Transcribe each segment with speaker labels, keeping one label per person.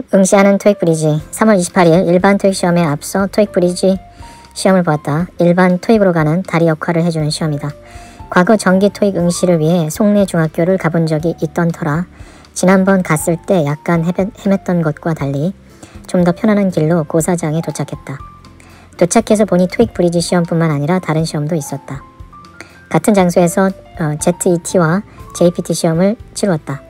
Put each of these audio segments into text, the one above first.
Speaker 1: 시험 응시하는 토익 브리지. 3월 28일 일반 토익 시험에 앞서 토익 브리지 시험을 보았다. 일반 토익으로 가는 다리 역할을 해주는 시험이다. 과거 정기 토익 응시를 위해 송내 중학교를 가본 적이 있던 터라 지난번 갔을 때 약간 헤맸던 것과 달리 좀 더 편안한 길로 고사장에 도착했다. 도착해서 보니 토익 브리지 시험뿐만 아니라 다른 시험도 있었다. 같은 장소에서 ZET와 JPT 시험을 치루었다.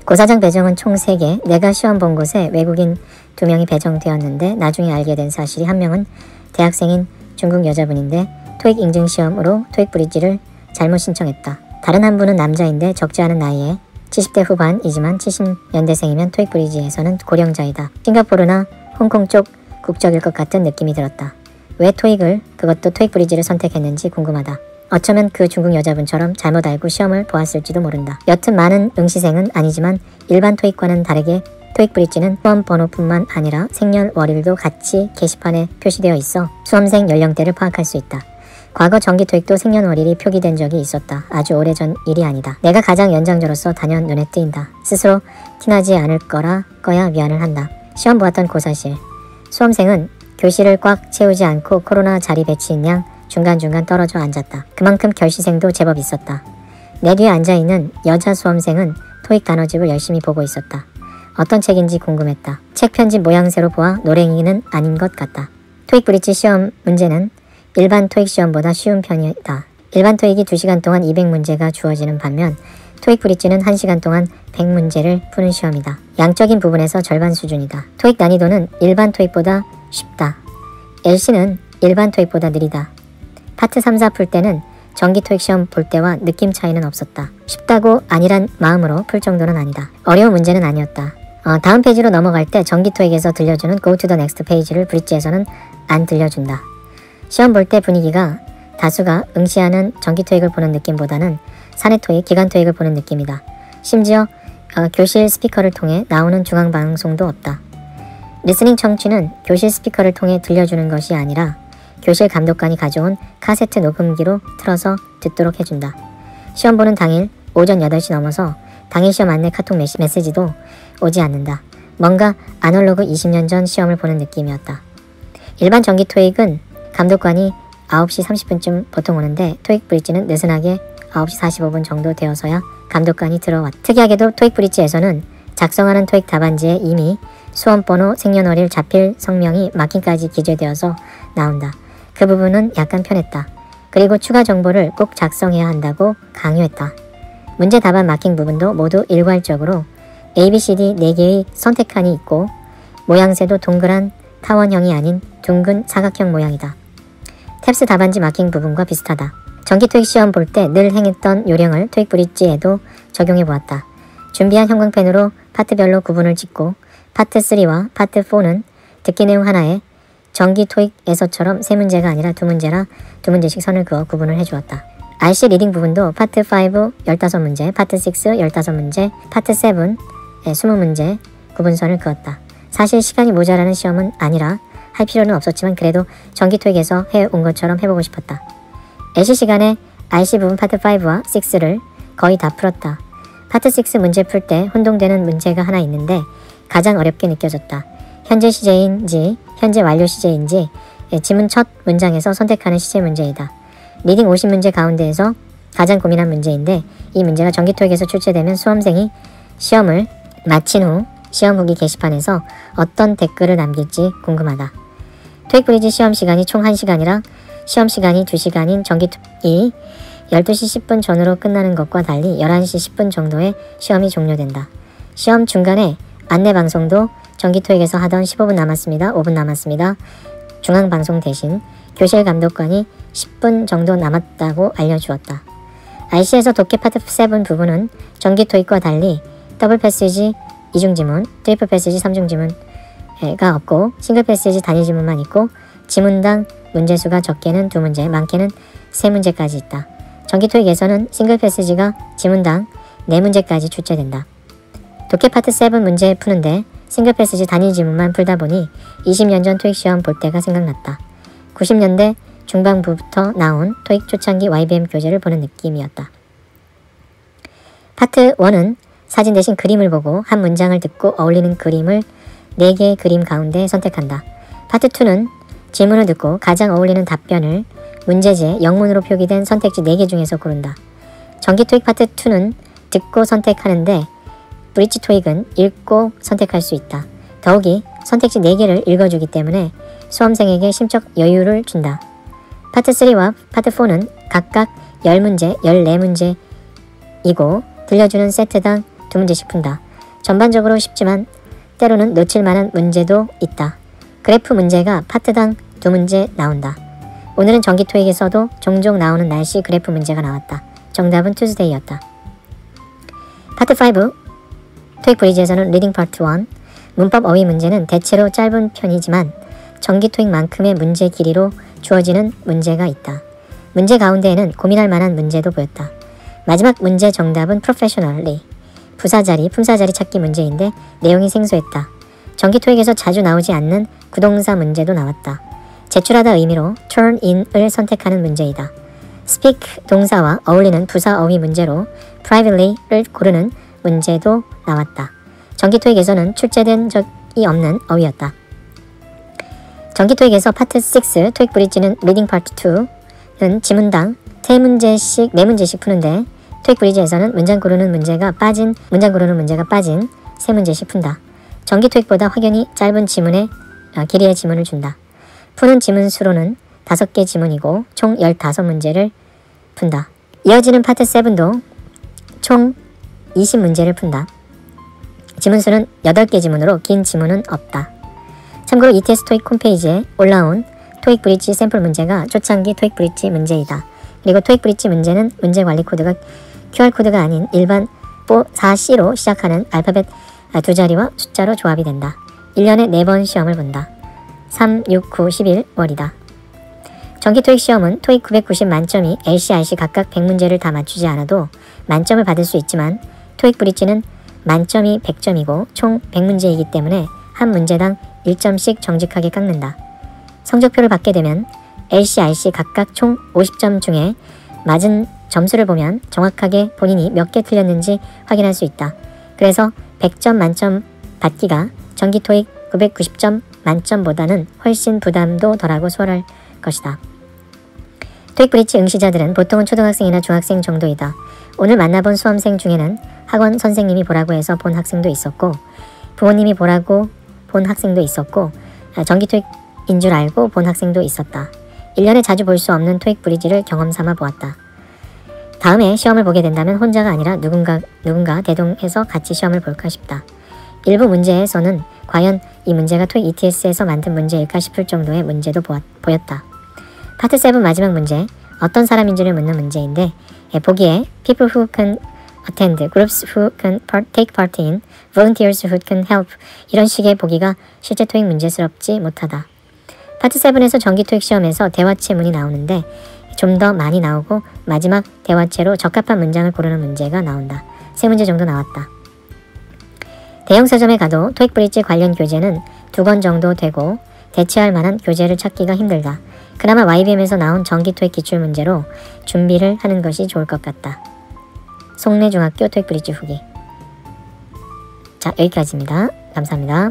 Speaker 1: 고사장 배정은 총 3개, 내가 시험 본 곳에 외국인 2명이 배정되었는데 나중에 알게 된 사실이 한 명은 대학생인 중국 여자분인데 토익 인증시험으로 토익 브리지를 잘못 신청했다. 다른 한 분은 남자인데 적지 않은 나이에 70대 후반이지만 70년대생이면 토익 브리지에서는 고령자이다. 싱가포르나 홍콩 쪽 국적일 것 같은 느낌이 들었다. 왜 토익을, 그것도 토익 브리지를 선택했는지 궁금하다. 어쩌면 그 중국 여자분처럼 잘못 알고 시험을 보았을지도 모른다. 여튼 많은 응시생은 아니지만 일반 토익과는 다르게 토익 브리지는 수험 번호뿐만 아니라 생년월일도 같이 게시판에 표시되어 있어 수험생 연령대를 파악할 수 있다. 과거 정기 토익도 생년월일이 표기된 적이 있었다. 아주 오래전 일이 아니다. 내가 가장 연장자로서 단연 눈에 띄인다. 스스로 티나지 않을 거야 미안을 한다. 시험 보았던 고사실. 수험생은 교실을 꽉 채우지 않고 코로나 자리 배치인 양 중간중간 떨어져 앉았다. 그만큼 결시생도 제법 있었다. 내 뒤에 앉아있는 여자 수험생은 토익 단어집을 열심히 보고 있었다. 어떤 책인지 궁금했다. 책 편집 모양새로 보아 노랭이는 아닌 것 같다. 토익 브리지 시험 문제는 일반 토익 시험보다 쉬운 편이다. 일반 토익이 2시간 동안 200문제가 주어지는 반면 토익 브리지는 1시간 동안 100문제를 푸는 시험이다. 양적인 부분에서 절반 수준이다. 토익 난이도는 일반 토익보다 쉽다. LC는 일반 토익보다 느리다. 파트 3, 4 풀 때는 정기 토익 시험 볼 때와 느낌 차이는 없었다. 쉽다고 아니란 마음으로 풀 정도는 아니다. 어려운 문제는 아니었다. 다음 페이지로 넘어갈 때 정기 토익에서 들려주는 Go to the next page를 브릿지에서는 안 들려준다. 시험 볼 때 분위기가 다수가 응시하는 정기 토익을 보는 느낌보다는 사내 토익, 기간 토익을 보는 느낌이다. 심지어 교실 스피커를 통해 나오는 중앙방송도 없다. 리스닝 청취는 교실 스피커를 통해 들려주는 것이 아니라 교실 감독관이 가져온 카세트 녹음기로 틀어서 듣도록 해준다. 시험 보는 당일 오전 8시 넘어서 당일 시험 안내 카톡 메시지도 오지 않는다. 뭔가 아날로그 20년 전 시험을 보는 느낌이었다. 일반 정기 토익은 감독관이 9시 30분쯤 보통 오는데 토익 브리지는 느슨하게 9시 45분 정도 되어서야 감독관이 들어왔다. 특이하게도 토익 브리지에서는 작성하는 토익 답안지에 이미 수험번호, 생년월일, 자필 성명이 마킹까지 기재되어서 나온다. 그 부분은 약간 편했다. 그리고 추가 정보를 꼭 작성해야 한다고 강요했다. 문제 답안 마킹 부분도 모두 일괄적으로 ABCD 4개의 선택칸이 있고 모양새도 동그란 타원형이 아닌 둥근 사각형 모양이다. 탭스 답안지 마킹 부분과 비슷하다. 정기 토익 시험 볼 때 늘 행했던 요령을 토익 브리지에도 적용해 보았다. 준비한 형광펜으로 파트별로 구분을 짓고 파트 3와 파트 4는 듣기 내용 하나에 정기 토익에서처럼 3문제가 아니라 2문제라 2문제씩 선을 그어 구분을 해주었다. RC 리딩 부분도 파트 5 15문제, 파트 6 15문제, 파트 7 20문제 구분선을 그었다. 사실 시간이 모자라는 시험은 아니라 할 필요는 없었지만 그래도 정기 토익에서 해온 것처럼 해보고 싶었다. LC 시간에 RC 부분 파트 5와 6를 거의 다 풀었다. 파트 6 문제 풀 때 혼동되는 문제가 하나 있는데 가장 어렵게 느껴졌다. 현재 시제인지 현재 완료 시제인지 지문 첫 문장에서 선택하는 시제 문제이다. 리딩 50문제 가운데에서 가장 고민한 문제인데 이 문제가 정기 토익에서 출제되면 수험생이 시험을 마친 후 시험 후기 게시판에서 어떤 댓글을 남길지 궁금하다. 토익 브리지 시험 시간이 총 1시간이라 시험 시간이 2시간인 정기 토익이 12시 10분 전후로 끝나는 것과 달리 11시 10분 정도에 시험이 종료된다. 시험 중간에 안내방송도 정기 토익에서 하던 15분 남았습니다. 5분 남았습니다. 중앙방송 대신 교실 감독관이 10분 정도 남았다고 알려주었다. RC에서 독해 파트 7 부분은 정기 토익과 달리 더블 패시지 2중지문, 트리플 패시지 3중지문가 없고 싱글 패시지 단위 지문만 있고 지문당 문제수가 적게는 2문제, 많게는 3문제까지 있다. 정기 토익에서는 싱글 패시지가 지문당 4문제까지 출제된다. 독해 파트 7 문제 푸는데 싱글 패시지 단위 지문만 풀다 보니 20년 전 토익 시험 볼 때가 생각났다. 90년대 중반부부터 나온 토익 초창기 YBM 교재를 보는 느낌이었다. 파트 1은 사진 대신 그림을 보고 한 문장을 듣고 어울리는 그림을 4개의 그림 가운데 선택한다. 파트 2는 질문을 듣고 가장 어울리는 답변을 문제지에 영문으로 표기된 선택지 4개 중에서 고른다. 정기 토익 파트 2는 듣고 선택하는데 브릿지 토익은 읽고 선택할 수 있다. 더욱이 선택지 4개를 읽어주기 때문에 수험생에게 심적 여유를 준다. 파트 3와 파트 4는 각각 10문제, 14문제이고 들려주는 세트당 2문제씩 푼다. 전반적으로 쉽지만 때로는 놓칠 만한 문제도 있다. 그래프 문제가 파트당 2문제 나온다. 오늘은 정기 토익에서도 종종 나오는 날씨 그래프 문제가 나왔다. 정답은 투스데이였다. 파트 5 토익 브리지에서는 리딩 파트 1 문법 어휘 문제는 대체로 짧은 편이지만 정기 토익만큼의 문제 길이로 주어지는 문제가 있다. 문제 가운데에는 고민할 만한 문제도 보였다. 마지막 문제 정답은 professionally 부사자리, 품사자리 찾기 문제인데 내용이 생소했다. 정기 토익에서 자주 나오지 않는 구동사 문제도 나왔다. 제출하다 의미로 turn in을 선택하는 문제이다. speak 동사와 어울리는 부사 어휘 문제로 privately를 고르는 문제도 나왔다. 정기 토익에서는 출제된 적이 없는 어휘였다. 정기 토익에서 파트 6 토익 브릿지는 리딩 파트 2는 지문당 4문제씩 푸는데 토익 브리지에서는 문장 고르는 문제가 빠진 3문제씩 푼다. 정기 토익보다 확연히 짧은 길이의 지문을 준다. 푸는 지문 수로는 5개 지문이고 총 15문제를 푼다. 이어지는 파트 7도 총 20문제를 푼다. 지문수는 8개 지문으로 긴 지문은 없다. 참고로 ETS 토익 홈페이지에 올라온 토익 브릿지 샘플 문제가 초창기 토익 브릿지 문제이다. 그리고 토익 브릿지 문제는 문제 관리 코드가 QR코드가 아닌 일반 4C로 시작하는 알파벳 2자리와 숫자로 조합이 된다. 1년에 4번 시험을 본다. 3, 6, 9, 11월이다. 정기 토익 시험은 토익 990 만점이 LC, RC 각각 100문제를 다 맞추지 않아도 만점을 받을 수 있지만 토익 브릿지는 만점이 100점이고 총 100문제이기 때문에 한 문제당 1점씩 정직하게 깎는다. 성적표를 받게 되면 LC, RC 각각 총 50점 중에 맞은 점수를 보면 정확하게 본인이 몇 개 틀렸는지 확인할 수 있다. 그래서 100점 만점 받기가 정기 토익 990점 만점보다는 훨씬 부담도 덜하고 수월할 것이다. 토익 브릿지 응시자들은 보통은 초등학생이나 중학생 정도이다. 오늘 만나본 수험생 중에는 학원 선생님이 보라고 해서 본 학생도 있었고 부모님이 보라고 본 학생도 있었고 정기 토익인 줄 알고 본 학생도 있었다. 1년에 자주 볼 수 없는 토익 브릿지를 경험 삼아 보았다. 다음에 시험을 보게 된다면 혼자가 아니라 누군가 대동해서 같이 시험을 볼까 싶다. 일부 문제에서는 과연 이 문제가 토익 ETS에서 만든 문제일까 싶을 정도의 문제도 보였다. 파트 7 마지막 문제, 어떤 사람인지를 묻는 문제인데 보기에 people who can attend, groups who can take part in, volunteers who can help 이런 식의 보기가 실제 토익 문제스럽지 못하다. 파트 7에서 정기 토익 시험에서 대화체문이 나오는데 좀 더 많이 나오고 마지막 대화체로 적합한 문장을 고르는 문제가 나온다. 3문제 정도 나왔다. 대형 서점에 가도 토익 브릿지 관련 교재는 2권 정도 되고 대체할 만한 교재를 찾기가 힘들다. 그나마 YBM에서 나온 정기 토익 기출문제로 준비를 하는 것이 좋을 것 같다. 송내중학교 토익 브릿지 후기. 자, 여기까지입니다. 감사합니다.